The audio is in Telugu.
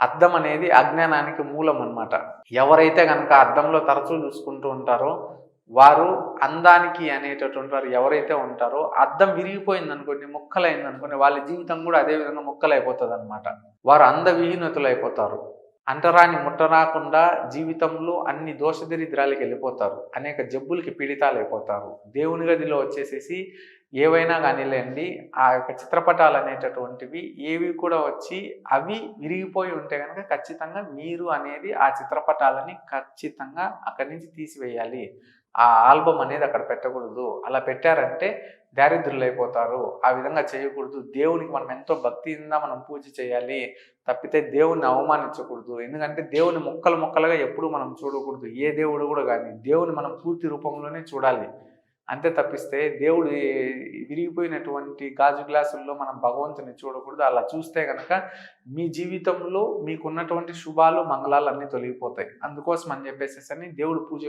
అద్దం అనేది అజ్ఞానానికి మూలం అన్నమాట. ఎవరైతే గనక అద్దంలో తరచూ చూసుకుంటూ ఉంటారో వారు అందానికి అనేటటువంటి వారు ఎవరైతే ఉంటారో అద్దం విరిగిపోయిందనుకోండి, ముక్కలైందనుకోండి, వాళ్ళ జీవితం కూడా అదే విధంగా ముక్కలైపోతుందన్నమాట. వారు అందవిహీనతులైపోతారు. అంటరాని ముట్టరాకుండా జీవితంలో అన్ని దోషదరిద్రాలకి వెళ్ళిపోతారు. అనేక జబ్బులకి పీడితాలైపోతారు. దేవుని గదిలో వచ్చేసేసి ఏవైనా కానీలేండి, ఆ యొక్క చిత్రపటాలు అనేటటువంటివి ఏవి కూడా వచ్చి అవి విరిగిపోయి ఉంటే కనుక ఖచ్చితంగా మీరు అనేది ఆ చిత్రపటాలని ఖచ్చితంగా అక్కడి నుంచి తీసివేయాలి. ఆ ఆల్బమ్ అనేది అక్కడ పెట్టకూడదు. అలా పెట్టారంటే దారిద్రులైపోతారు. ఆ విధంగా చేయకూడదు. దేవునికి మనం ఎంతో భక్తిగా మనం పూజ చేయాలి. తప్పితే దేవుణ్ణి అవమానించకూడదు. ఎందుకంటే దేవుని ముక్కలు ముక్కలుగా ఎప్పుడు మనం చూడకూడదు. ఏ దేవుడు కూడా కానీ దేవుని మనం పూర్తి రూపంలోనే చూడాలి. అంతే తప్పిస్తే దేవుడు విరిగిపోయినటువంటి గాజు గ్లాసుల్లో మనం భగవంతుని చూడకూడదు. అలా చూస్తే కనుక మీ జీవితంలో మీకున్నటువంటి శుభాలు మంగళాలు అన్నీ తొలగిపోతాయి. అందుకోసం అని చెప్పేసి దేవుడు పూజ